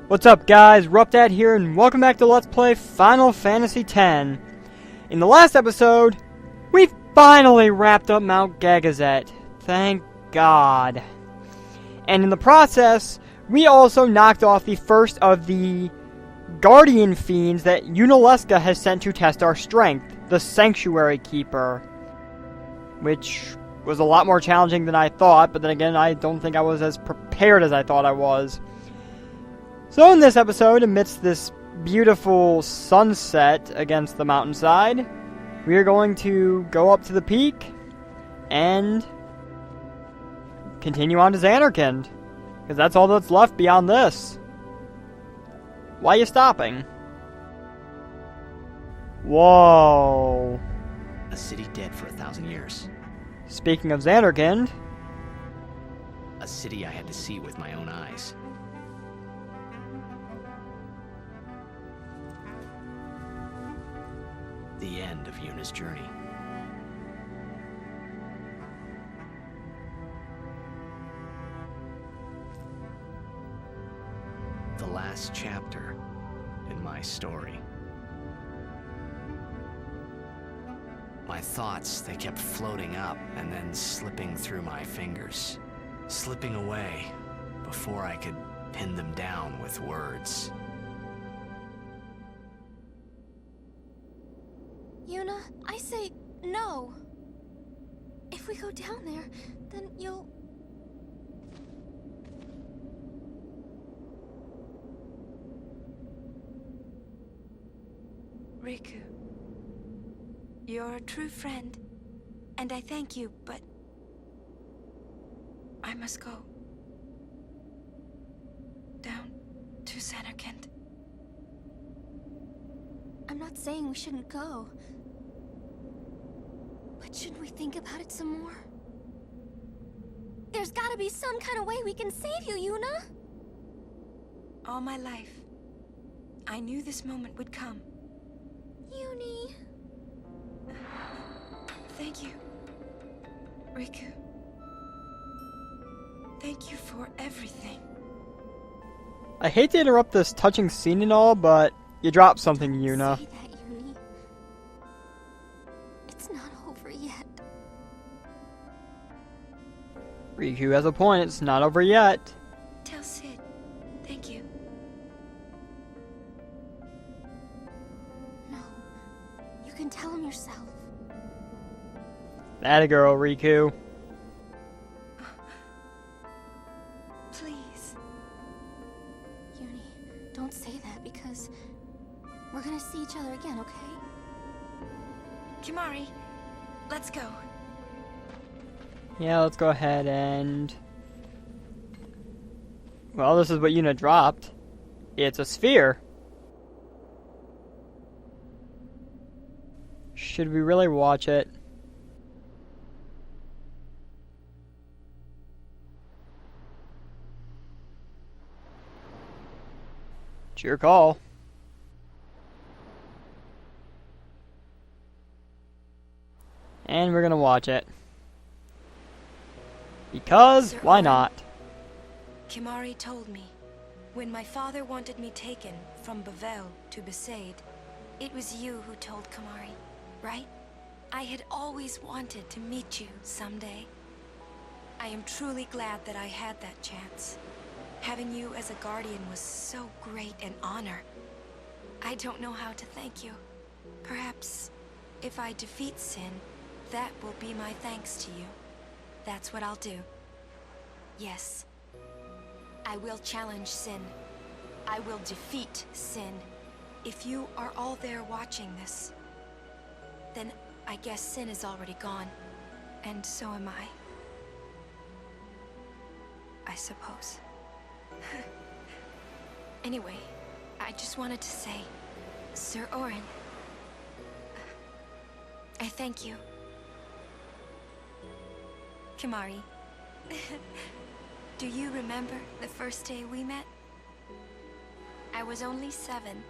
What's up guys, RuppDat here and welcome back to Let's Play Final Fantasy X. In the last episode, we finally wrapped up Mount Gagazet. Thank God. And in the process, we also knocked off the first of the Guardian Fiends that Yunalesca has sent to test our strength, the Sanctuary Keeper. Which was a lot more challenging than I thought, but then again, I don't think I was as prepared as I thought I was. So in this episode, amidst this beautiful sunset against the mountainside, we are going to go up to the peak and continue on to Zanarkand, because that's all that's left beyond this. Why are you stopping? Whoa. A city dead for 1,000 years. Speaking of Zanarkand, A city I had to see with my own eyes. The end of Yuna's journey. The last chapter in my story. My thoughts, they kept floating up and then slipping through my fingers, slipping away before I could pin them down with words. Yuna, I say no. If we go down there, then you'll... Riku, you're a true friend, and I thank you, but I must go. Down to Zanarkand. I'm not saying we shouldn't go. But shouldn't we think about it some more? There's gotta be some kind of way we can save you, Yuna! All my life, I knew this moment would come. Yuni... Thank you, Riku. Thank you for everything. I hate to interrupt this touching scene and all, but you dropped something, Yuna. Say that, Yuni. It's not over yet. Riku has a point, it's not over yet. Tell Sid, thank you. No. You can tell him yourself. Atta girl, Riku. Please. Yuni, don't say that because we're gonna see each other again, okay? Kimari, let's go. Yeah, let's go ahead and... Well, this is what Yuna dropped. It's a sphere. Should we really watch it? It's your call. And we're gonna watch it. Because, Sir why Orin. not? Kimari told me, when my father wanted me taken from Bavel to Besaid, it was you who told Kimari, right? I had always wanted to meet you someday. I am truly glad that I had that chance. Having you as a guardian was so great an honor. I don't know how to thank you. Perhaps, if I defeat Sin, that will be my thanks to you. That's what I'll do. Yes. I will challenge Sin. I will defeat Sin. If you are all there watching this, then I guess Sin is already gone. And so am I. I suppose. Anyway, I just wanted to say, Sir Orin, I thank you. Kimari, do you remember the first day we met? I was only 7.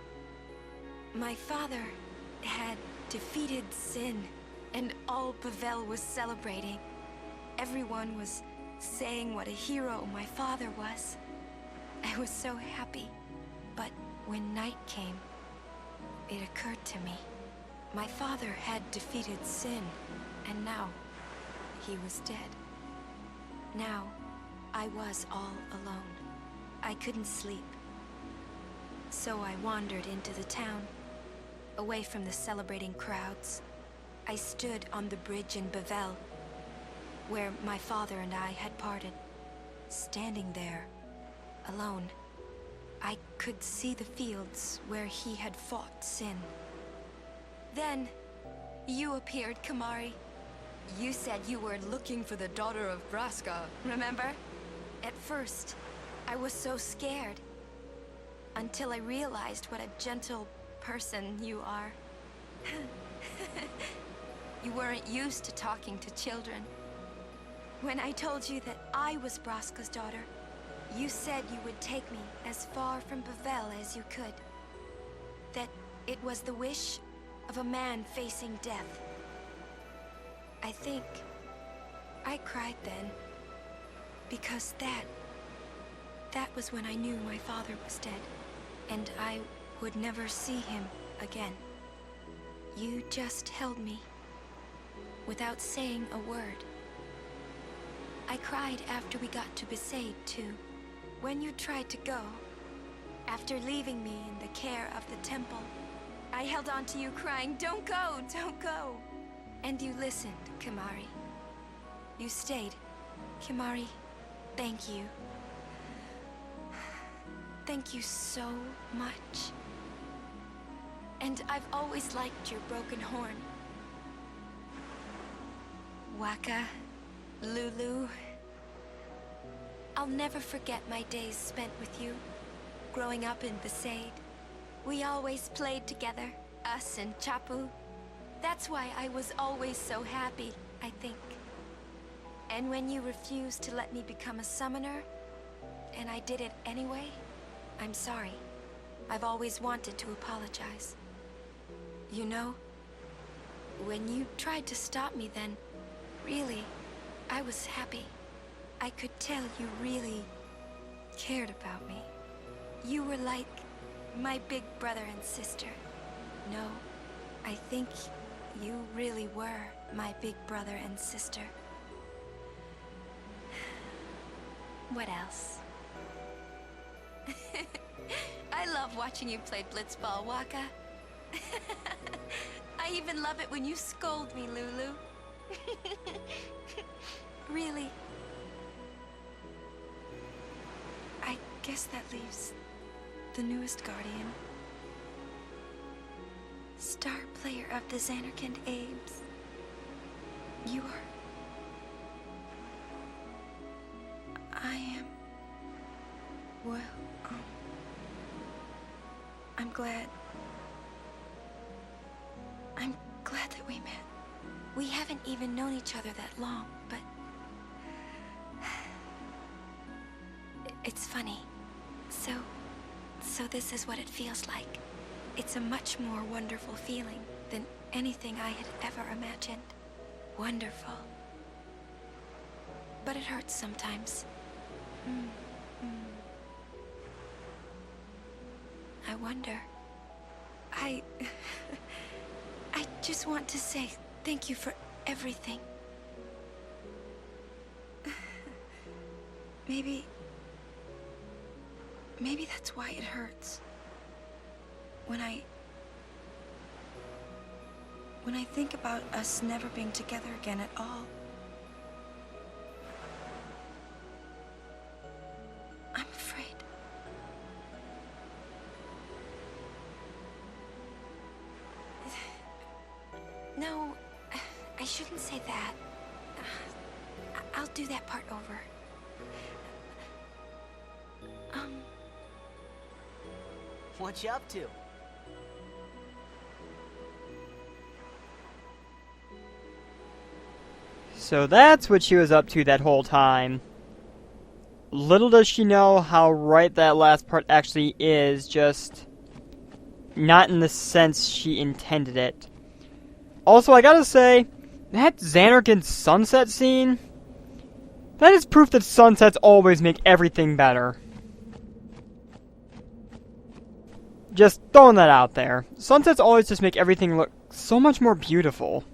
My father had defeated Sin, and all Bavel was celebrating. Everyone was saying what a hero my father was. I was so happy. But when night came, it occurred to me. My father had defeated sin, and now he was dead. Now, I was all alone. I couldn't sleep. So I wandered into the town, away from the celebrating crowds. I stood on the bridge in Bavel, where my father and I had parted. Standing there, alone, I could see the fields where he had fought sin. Then, you appeared, Kimahri. You said you were looking for the daughter of Braska, remember? At first, I was so scared, until I realized what a gentle person you are. You weren't used to talking to children. When I told you that I was Braska's daughter, you said you would take me as far from Bavel as you could. That it was the wish of a man facing death. I think I cried then, because that was when I knew my father was dead, and I would never see him again. You just held me, without saying a word. I cried after we got to Besaid, too. When you tried to go, after leaving me in the care of the temple, I held on to you crying, "Don't go, don't go!" And you listened, Kimahri. You stayed. Kimahri, thank you. Thank you so much. And I've always liked your broken horn. Waka, Lulu. I'll never forget my days spent with you, growing up in Besaid. We always played together, us and Chapu. That's why I was always so happy, I think. And when you refused to let me become a summoner, and I did it anyway, I'm sorry. I've always wanted to apologize. You know, when you tried to stop me then, really, I was happy. I could tell you really cared about me. You were like my big brother and sister. No, I think you really were my big brother and sister. What else? I love watching you play blitzball, Waka. I even love it when you scold me, Lulu. Really. I guess that leaves the newest guardian. Star player of the Zanarkand Abes. You are... I am... Well, I'm glad that we met. We haven't even known each other that long, but... It's funny. So this is what it feels like. It's a much more wonderful feeling than anything I had ever imagined. Wonderful. But it hurts sometimes. I wonder. I just want to say thank you for everything. Maybe that's why it hurts. When I think about us never being together again at all, I'm afraid. No, I shouldn't say that. I'll do that part over. What you up to? So that's what she was up to that whole time. Little does she know how right that last part actually is, just not in the sense she intended it. Also, I gotta say, that Zanarkand sunset scene, that is proof that sunsets always make everything better. Just throwing that out there. Sunsets always just make everything look so much more beautiful.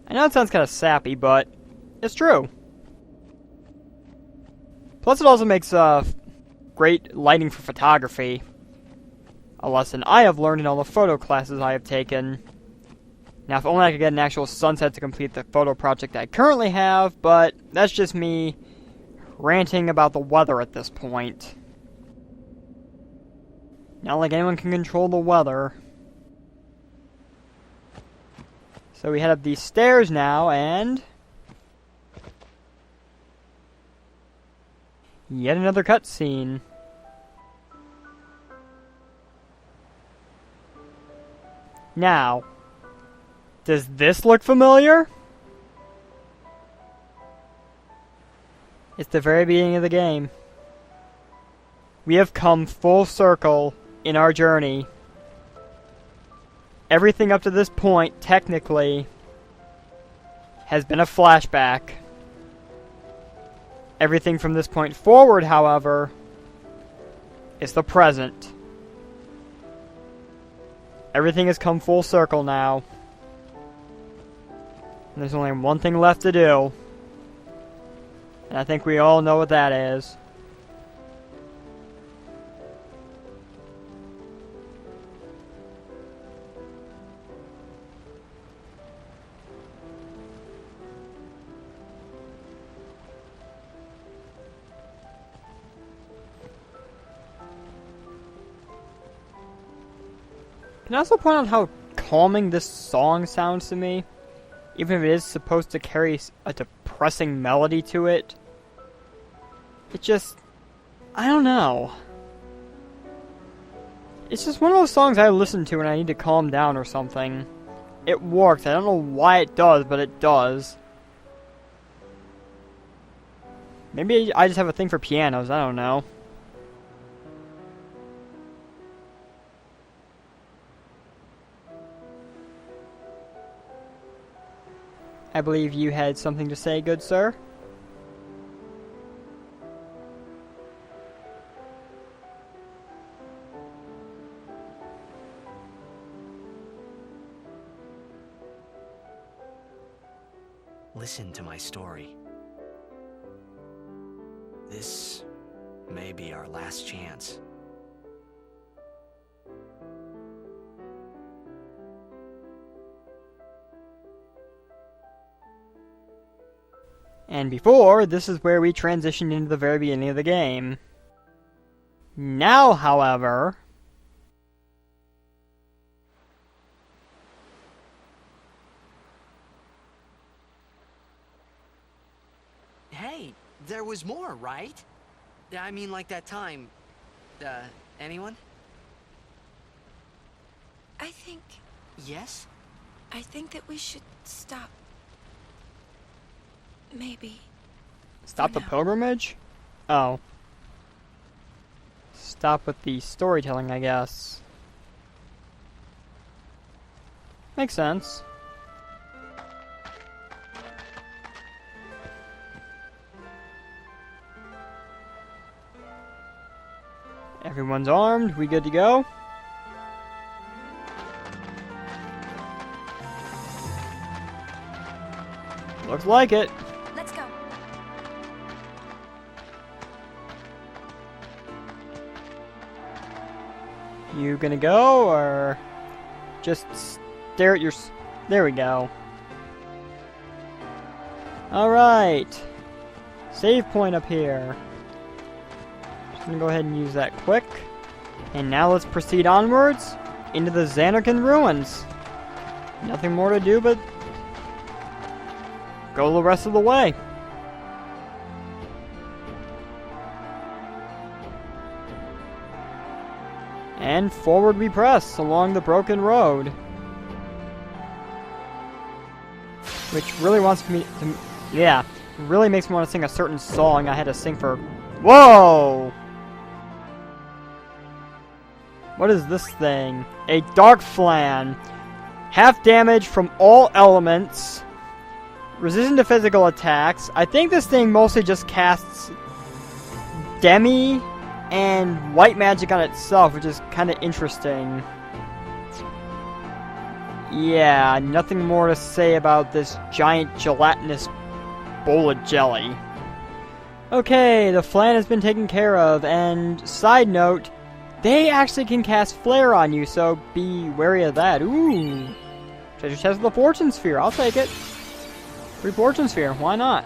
I know it sounds kind of sappy, but it's true. Plus it also makes great lighting for photography. A lesson I have learned in all the photo classes I have taken. Now, if only I could get an actual sunset to complete the photo project I currently have, but that's just me ranting about the weather at this point. Not like anyone can control the weather. So we head up these stairs now, and yet another cutscene. Now, does this look familiar? It's the very beginning of the game. We have come full circle in our journey. Everything up to this point, technically, has been a flashback. Everything from this point forward, however, is the present. Everything has come full circle now. And there's only one thing left to do. And I think we all know what that is. Can I also point out how calming this song sounds to me? Even if it is supposed to carry a depressing melody to it. It just... I don't know. It's just one of those songs I listen to when I need to calm down or something. It works. I don't know why it does, but it does. Maybe I just have a thing for pianos. I don't know. I believe you had something to say, good sir? Listen to my story. This may be our last chance. And before, this is where we transitioned into the very beginning of the game. Now, however... Hey, there was more, right? I mean, like that time. Anyone? I think Yes? that we should stop. Maybe. Stop the pilgrimage? Oh. Stop with the storytelling, I guess. Makes sense. Everyone's armed. We good to go? Looks like it. Let's go. You gonna go, or just stare at your... There we go. Alright. Save point up here. Just gonna go ahead and use that quick. And now let's proceed onwards into the Zanarkand Ruins. Nothing more to do but go the rest of the way. And forward we press along the broken road. Which really wants me to... Yeah, really makes me want to sing a certain song I had to sing for... Whoa! What is this thing? A Dark Flan. Half damage from all elements. Resistant to physical attacks. I think this thing mostly just casts and white magic on itself, which is kind of interesting. Yeah, nothing more to say about this giant gelatinous bowl of jelly. Okay, the flan has been taken care of, and side note, they actually can cast Flare on you, so be wary of that. Ooh, treasure chest of the Fortune Sphere, I'll take it. Free Fortune Sphere, why not?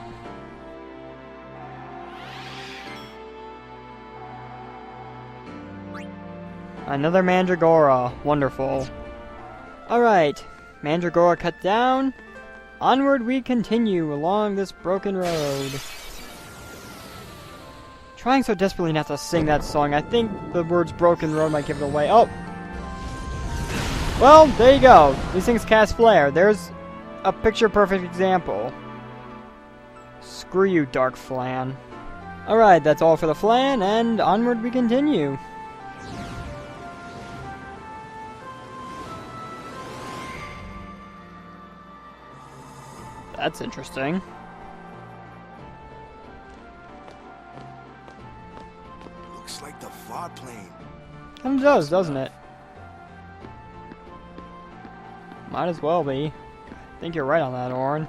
Another Mandragora, wonderful. Alright, Mandragora cut down. Onward we continue along this broken road. Trying so desperately not to sing that song. I think the words broken road might give it away. Oh! Well, there you go. These things cast flare. There's a picture-perfect example. Screw you, Dark Flan. Alright, that's all for the flan, and onward we continue. That's interesting. Looks like the fog plane. Kind of does, doesn't it? Might as well be. I think you're right on that, Orin.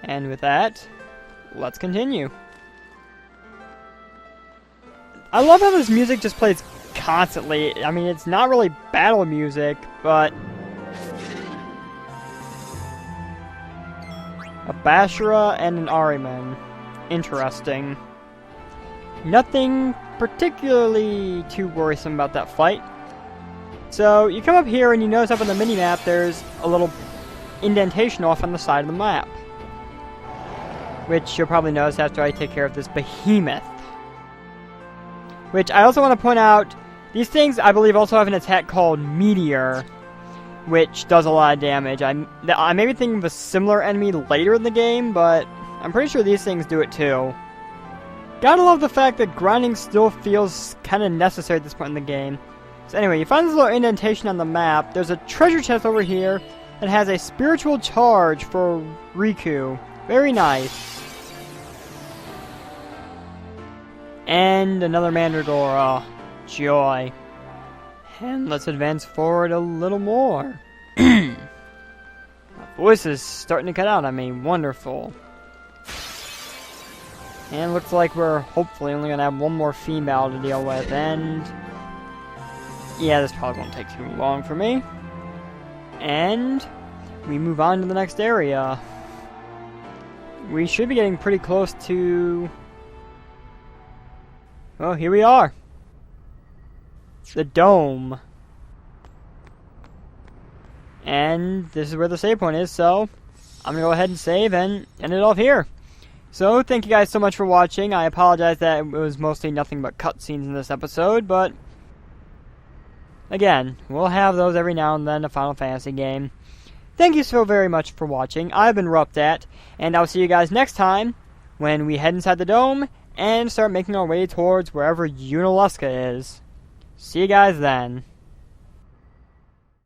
And with that, let's continue. I love how this music just plays constantly. I mean, it's not really battle music, but a Bashara and an Ahriman. Interesting. Nothing particularly too worrisome about that fight. So, you come up here and you notice up on the mini-map there's a little indentation off on the side of the map. Which you'll probably notice after I take care of this behemoth. Which I also want to point out, these things I believe also have an attack called Meteor, which does a lot of damage. I may be thinking of a similar enemy later in the game, but I'm pretty sure these things do it too. Gotta love the fact that grinding still feels kind of necessary at this point in the game. So anyway, you find this little indentation on the map. There's a treasure chest over here that has a spiritual charge for Riku. Very nice. And another Mandragora. Joy. And let's advance forward a little more. My voice is starting to cut out on me. Wonderful. And looks like we're hopefully only going to have one more female to deal with. And yeah, this probably won't take too long for me. And we move on to the next area. We should be getting pretty close to... well, here we are. The dome. And this is where the save point is, so I'm going to go ahead and save and end it off here. So, thank you guys so much for watching. I apologize that it was mostly nothing but cutscenes in this episode, but again, we'll have those every now and then in a Final Fantasy game. Thank you so very much for watching. I've been RuppDat, and I'll see you guys next time when we head inside the dome and start making our way towards wherever Yunalesca is. See you guys then.